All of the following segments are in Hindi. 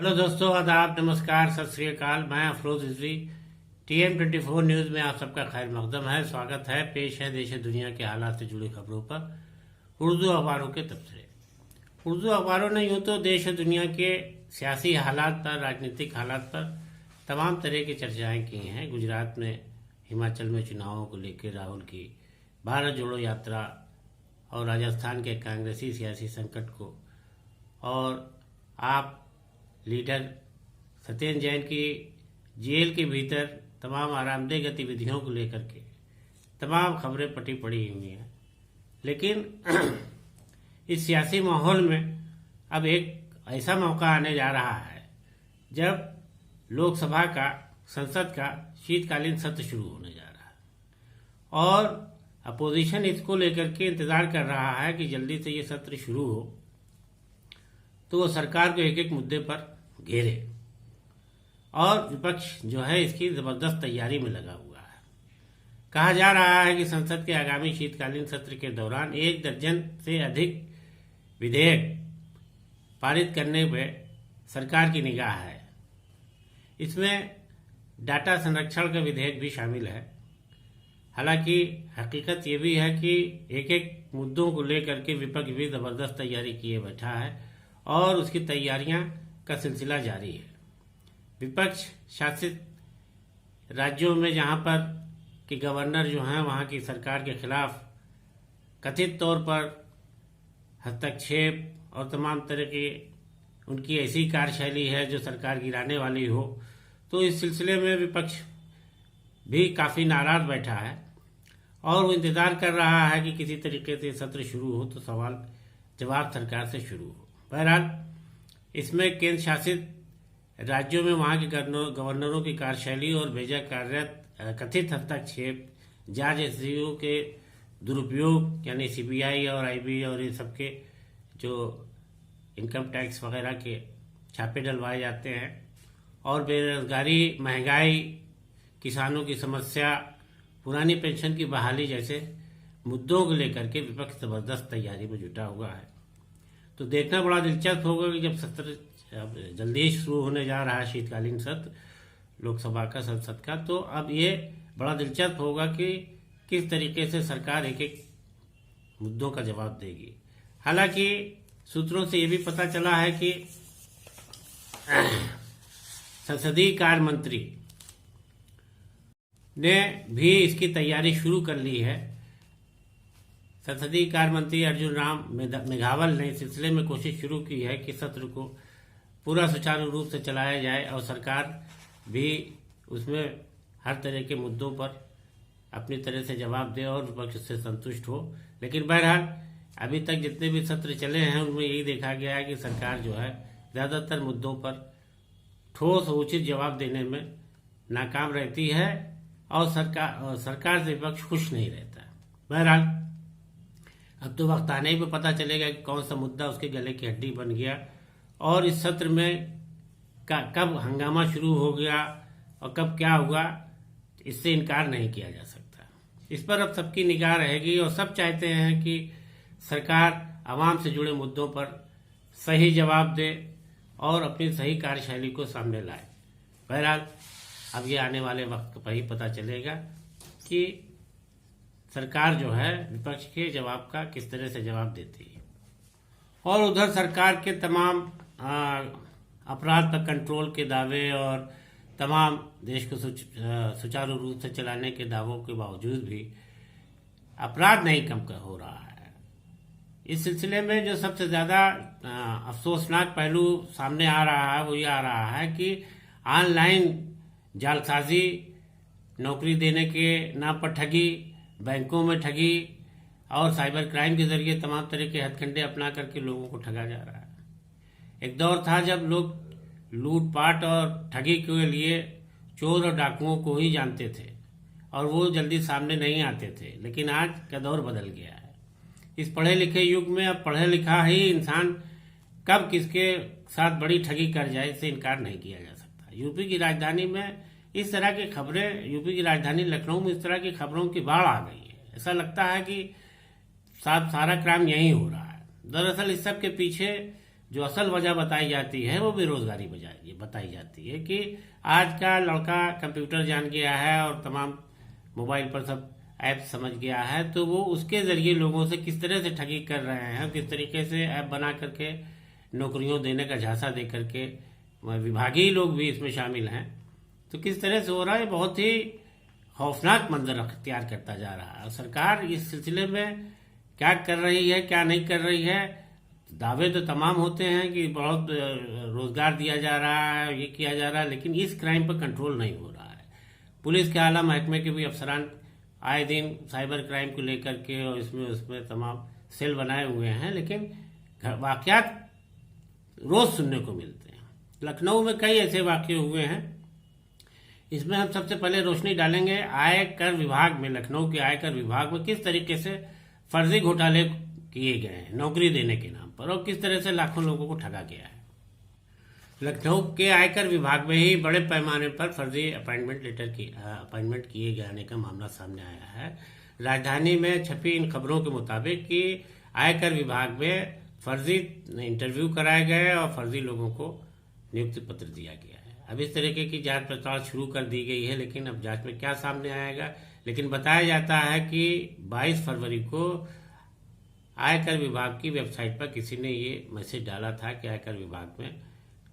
हेलो दोस्तों, आदाब, नमस्कार, सत श्री अकाल। मैं अफरोज रिजवी। TM24 न्यूज़ में आप सबका खैर मकदम है, स्वागत है। पेश है देश दुनिया के हालात से जुड़ी खबरों पर उर्दू अखबारों के तबसरे। उर्दू अखबारों ने यूं तो देश और दुनिया के सियासी हालात पर, राजनीतिक हालात पर तमाम तरह की चर्चाएं की हैं। गुजरात में, हिमाचल में चुनावों को लेकर राहुल की भारत जोड़ो यात्रा और राजस्थान के कांग्रेसी सियासी संकट को, और आप लीडर सत्येंद्र जैन की जेल के भीतर तमाम आरामदेह गतिविधियों को लेकर के तमाम खबरें पटी पड़ी हुई हैं। लेकिन इस सियासी माहौल में अब एक ऐसा मौका आने जा रहा है जब लोकसभा का, संसद का शीतकालीन सत्र शुरू होने जा रहा है और अपोजिशन इसको लेकर के इंतजार कर रहा है कि जल्दी से ये सत्र शुरू हो तो वो सरकार को एक एक मुद्दे पर घेरे। और विपक्ष जो है इसकी जबरदस्त तैयारी में लगा हुआ है। कहा जा रहा है कि संसद के आगामी शीतकालीन सत्र के दौरान 1 दर्जन से अधिक विधेयक पारित करने पर सरकार की निगाह है। इसमें डाटा संरक्षण का विधेयक भी शामिल है। हालांकि हकीकत ये भी है कि एक एक मुद्दों को लेकर के विपक्ष भी जबरदस्त तैयारी किए बैठा है और उसकी तैयारियां का सिलसिला जारी है। विपक्ष शासित राज्यों में जहां पर कि गवर्नर जो हैं वहां की सरकार के खिलाफ कथित तौर पर हस्तक्षेप और तमाम तरह की उनकी ऐसी कार्यशैली है जो सरकार गिराने वाली हो, तो इस सिलसिले में विपक्ष भी काफ़ी नाराज बैठा है और वो इंतज़ार कर रहा है कि किसी तरीके से सत्र शुरू हो तो सवाल जवाब सरकार से शुरू हो। बहरहाल इसमें केंद्र शासित राज्यों में वहां के गवर्नरों की कार्यशैली और भेजा कार्यरत कथित हस्तक्षेप, जांच एजेंसियों के दुरुपयोग यानी CBI और IB और ये सबके जो इनकम टैक्स वगैरह के छापे डलवाए जाते हैं और बेरोजगारी, महंगाई, किसानों की समस्या, पुरानी पेंशन की बहाली जैसे मुद्दों को लेकर के विपक्ष जबरदस्त तैयारी में जुटा हुआ है। तो देखना बड़ा दिलचस्प होगा कि जब सत्र जल्दी शुरू होने जा रहा है, शीतकालीन सत्र लोकसभा का, संसद का, तो अब ये बड़ा दिलचस्प होगा कि किस तरीके से सरकार एक एक मुद्दों का जवाब देगी। हालांकि सूत्रों से ये भी पता चला है कि संसदीय कार्य मंत्री ने भी इसकी तैयारी शुरू कर ली है। संसदीय कार्य मंत्री अर्जुन राम मेघवाल ने इस सिलसिले में कोशिश शुरू की है कि सत्र को पूरा सुचारू रूप से चलाया जाए और सरकार भी उसमें हर तरह के मुद्दों पर अपनी तरह से जवाब दे और विपक्ष से संतुष्ट हो। लेकिन बहरहाल अभी तक जितने भी सत्र चले हैं उनमें यही देखा गया है कि सरकार जो है ज़्यादातर मुद्दों पर ठोस और उचित जवाब देने में नाकाम रहती है और सरकार से विपक्ष खुश नहीं रहता। बहरहाल अब तो वक्त आने पर पता चलेगा कि कौन सा मुद्दा उसके गले की हड्डी बन गया और इस सत्र में कब हंगामा शुरू हो गया और कब क्या हुआ, इससे इनकार नहीं किया जा सकता। इस पर अब सबकी निगाह रहेगी और सब चाहते हैं कि सरकार आवाम से जुड़े मुद्दों पर सही जवाब दे और अपनी सही कार्यशैली को सामने लाए। बहरहाल अब ये आने वाले वक्त पर ही पता चलेगा कि सरकार जो है विपक्ष के जवाब का किस तरह से जवाब देती है। और उधर सरकार के तमाम अपराध पर कंट्रोल के दावे और तमाम देश को सुचारू रूप से चलाने के दावों के बावजूद भी अपराध नहीं कम हो रहा है। इस सिलसिले में जो सबसे ज़्यादा अफसोसनाक पहलू सामने आ रहा है वो ये आ रहा है कि ऑनलाइन जालसाजी, नौकरी देने के नाम पर ठगी, बैंकों में ठगी और साइबर क्राइम के जरिए तमाम तरह के हथकंडे अपना करके लोगों को ठगा जा रहा है। एक दौर था जब लोग लूटपाट और ठगी के लिए चोर और डाकुओं को ही जानते थे और वो जल्दी सामने नहीं आते थे, लेकिन आज का दौर बदल गया है। इस पढ़े लिखे युग में अब पढ़ा लिखा ही इंसान कब किसके साथ बड़ी ठगी कर जाए इससे इनकार नहीं किया जा सकता। यूपी की राजधानी में इस तरह की खबरें, यूपी की राजधानी लखनऊ में इस तरह की खबरों की बाढ़ आ गई है। ऐसा लगता है कि सारा क्राइम यहीं हो रहा है। दरअसल इस सब के पीछे जो असल वजह बताई जाती है वो बेरोजगारी बताई जाती है कि आज का लड़का कंप्यूटर जान गया है और तमाम मोबाइल पर सब ऐप समझ गया है, तो वो उसके जरिए लोगों से किस तरह से ठगी कर रहे हैं, किस तरीके से ऐप बना करके नौकरियों देने का झांसा दे करके, विभागीय लोग भी इसमें शामिल हैं, तो किस तरह से हो रहा है, बहुत ही खौफनाक मंजर अख्तियार करता जा रहा है। सरकार इस सिलसिले में क्या कर रही है, क्या नहीं कर रही है, दावे तो तमाम होते हैं कि बहुत रोजगार दिया जा रहा है, ये किया जा रहा है, लेकिन इस क्राइम पर कंट्रोल नहीं हो रहा है। पुलिस के आला महकमे के भी अफसरान आए दिन साइबर क्राइम को लेकर के और उसमें तमाम सेल बनाए हुए हैं, लेकिन वाकयात रोज सुनने को मिलते हैं। लखनऊ में कई ऐसे वाकये हुए हैं। इसमें हम सबसे पहले रोशनी डालेंगे आयकर विभाग में, लखनऊ के आयकर विभाग में किस तरीके से फर्जी घोटाले किए गए हैं नौकरी देने के नाम पर, और किस तरह से लाखों लोगों को ठगा गया है। लखनऊ के आयकर विभाग में ही बड़े पैमाने पर फर्जी अपॉइंटमेंट किए जाने का मामला सामने आया है। राजधानी में छपी इन खबरों के मुताबिक कि आयकर विभाग में फर्जी इंटरव्यू कराए गए और फर्जी लोगों को नियुक्ति पत्र दिया गया है। अब इस तरीके की जांच पड़ताल शुरू कर दी गई है, लेकिन अब जांच में क्या सामने आएगा। लेकिन बताया जाता है कि 22 फरवरी को आयकर विभाग की वेबसाइट पर किसी ने ये मैसेज डाला था कि आयकर विभाग में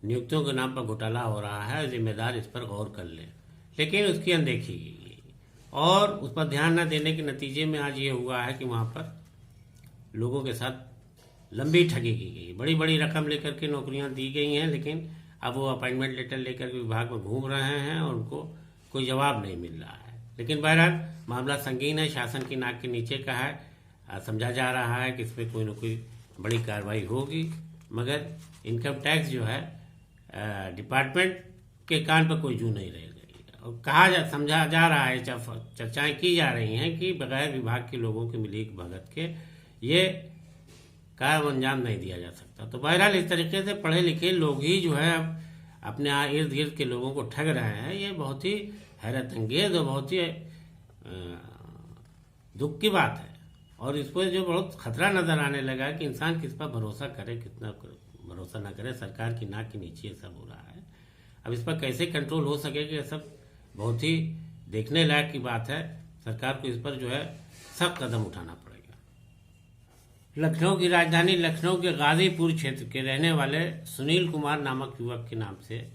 नियुक्तियों के नाम पर घोटाला हो रहा है, जिम्मेदार इस पर गौर कर ले, लेकिन उसकी अनदेखी की और उस पर ध्यान न देने के नतीजे में आज ये हुआ है कि वहाँ पर लोगों के साथ लंबी ठगी की गई। बड़ी बड़ी रकम लेकर के नौकरियां दी गई हैं, लेकिन अब वो अपॉइंटमेंट लेटर लेकर के विभाग में घूम रहे हैं और उनको कोई जवाब नहीं मिल रहा है। लेकिन बहरहाल मामला संगीन है, शासन की नाक के नीचे का है। समझा जा रहा है कि इसमें कोई न कोई बड़ी कार्रवाई होगी, मगर इनकम टैक्स जो है डिपार्टमेंट के कान पर कोई जू नहीं रह गई। और समझा जा रहा है, चर्चाएं की जा रही हैं कि बगैर विभाग के लोगों के मिलीक भगत के ये कार्य अंजाम नहीं दिया जा सकता। तो बहरहाल इस तरीके से पढ़े लिखे लोग ही जो है अपने इर्द गिर्द के लोगों को ठग रहे हैं। ये बहुत ही हैरत अंगेज और बहुत ही दुख की बात है, और इस पर जो बहुत खतरा नजर आने लगा कि इंसान किस पर भरोसा करे, कितना भरोसा ना करे। सरकार की नाक के नीचे ये सब हो रहा है। अब इस पर कैसे कंट्रोल हो सकेगा, ये सब बहुत ही देखने लायक की बात है। सरकार को इस पर जो है सख्त कदम उठाना पड़ेगा। लखनऊ की राजधानी लखनऊ के गाजीपुर क्षेत्र के रहने वाले सुनील कुमार नामक युवक के नाम से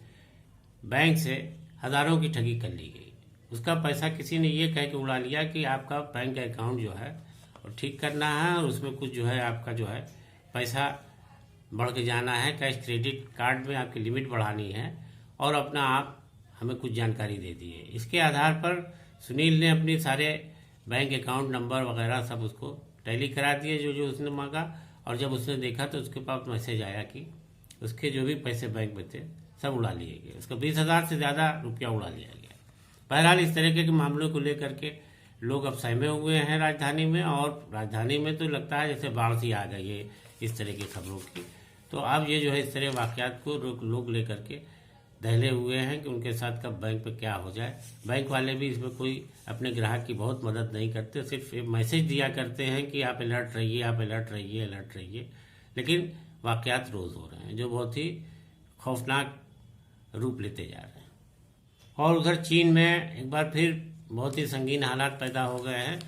बैंक से हजारों की ठगी कर ली गई। उसका पैसा किसी ने ये कह के उड़ा लिया कि आपका बैंक अकाउंट जो है और ठीक करना है, और उसमें कुछ जो है आपका जो है पैसा बढ़ के जाना है, कैश क्रेडिट कार्ड में आपकी लिमिट बढ़ानी है, और अपना आप हमें कुछ जानकारी दे दी है। इसके आधार पर सुनील ने अपनी सारे बैंक अकाउंट नंबर वगैरह सब उसको टैली करा दिए जो उसने मांगा, और जब उसने देखा तो उसके पास मैसेज आया कि उसके जो भी पैसे बैंक में थे सब उड़ा लिए गए। उसका 20,000 से ज़्यादा रुपया उड़ा लिया गया। बहरहाल इस तरीके के मामलों को लेकर के लोग अब सहमे हुए हैं राजधानी में, और राजधानी में तो लगता है जैसे बाढ़ सी आ गई है इस तरह की खबरों की। तो अब ये जो है इस तरह वाकयात को लोग लेकर के दहले हुए हैं कि उनके साथ कब बैंक पे क्या हो जाए। बैंक वाले भी इसमें कोई अपने ग्राहक की बहुत मदद नहीं करते, सिर्फ एक मैसेज दिया करते हैं कि आप अलर्ट रहिए, आप अलर्ट रहिए, अलर्ट रहिए, लेकिन वाकयात रोज़ हो रहे हैं जो बहुत ही खौफनाक रूप लेते जा रहे हैं। और उधर चीन में एक बार फिर बहुत ही संगीन हालात पैदा हो गए हैं।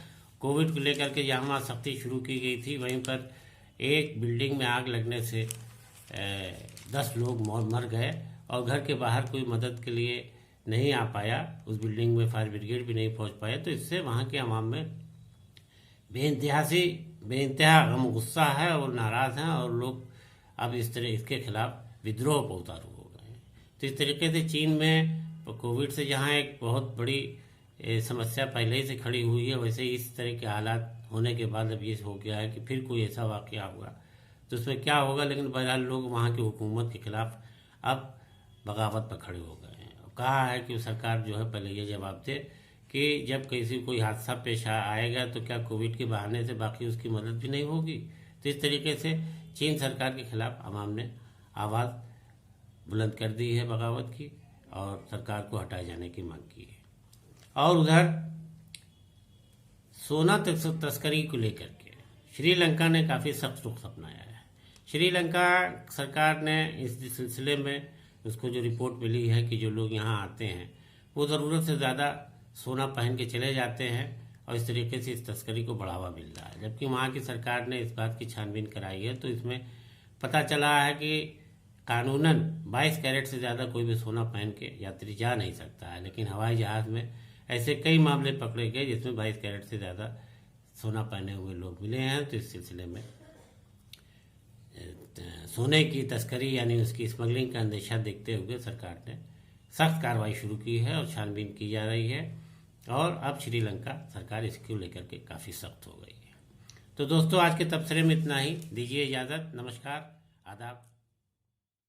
कोविड को लेकर के जहाँ सख्ती शुरू की गई थी, वहीं पर एक बिल्डिंग में आग लगने से 10 लोग मर गए, और घर के बाहर कोई मदद के लिए नहीं आ पाया। उस बिल्डिंग में फायर ब्रिगेड भी नहीं पहुंच पाया। तो इससे वहाँ के आवाम में बेइंतहा गम गुस्सा है और नाराज़ हैं, और लोग अब इस तरह इसके खिलाफ विद्रोह पर उतारू हो गए हैं। तो इस तरीके से चीन में कोविड से जहाँ एक बहुत बड़ी समस्या पहले ही से खड़ी हुई है, वैसे इस तरह के हालात होने के बाद अब ये हो गया है कि फिर कोई ऐसा वाकया हुआ तो उसमें क्या होगा। लेकिन बहरहाल लोग वहाँ की हुकूमत के खिलाफ अब बगावत पर खड़े हो गए हैं। कहा है कि सरकार जो है पहले ये जवाब दे कि जब किसी कोई हादसा पेश आएगा तो क्या कोविड के बहाने से बाकी उसकी मदद भी नहीं होगी। तो इस तरीके से चीन सरकार के खिलाफ आवाम ने आवाज़ बुलंद कर दी है बगावत की, और सरकार को हटाए जाने की मांग की है। और उधर सोना तस्करी को लेकर के श्रीलंका ने काफ़ी सख्त रुख अपनाया है। श्रीलंका सरकार ने इस सिलसिले में उसको जो रिपोर्ट मिली है कि जो लोग यहाँ आते हैं वो ज़रूरत से ज़्यादा सोना पहन के चले जाते हैं और इस तरीके से इस तस्करी को बढ़ावा मिल रहा है। जबकि वहाँ की सरकार ने इस बात की छानबीन कराई है तो इसमें पता चला है कि कानूनन 22 कैरेट से ज़्यादा कोई भी सोना पहन के यात्री जा नहीं सकता है, लेकिन हवाई जहाज़ में ऐसे कई मामले पकड़े गए जिसमें 22 कैरेट से ज़्यादा सोना पहने हुए लोग मिले हैं। तो इस सिलसिले में सोने की तस्करी यानी उसकी स्मगलिंग का अंदेशा देखते हुए सरकार ने सख्त कार्रवाई शुरू की है और छानबीन की जा रही है और अब श्रीलंका सरकार इसको लेकर के काफ़ी सख्त हो गई है। तो दोस्तों आज के तबसरे में इतना ही, दीजिए इजाज़त, नमस्कार, आदाब।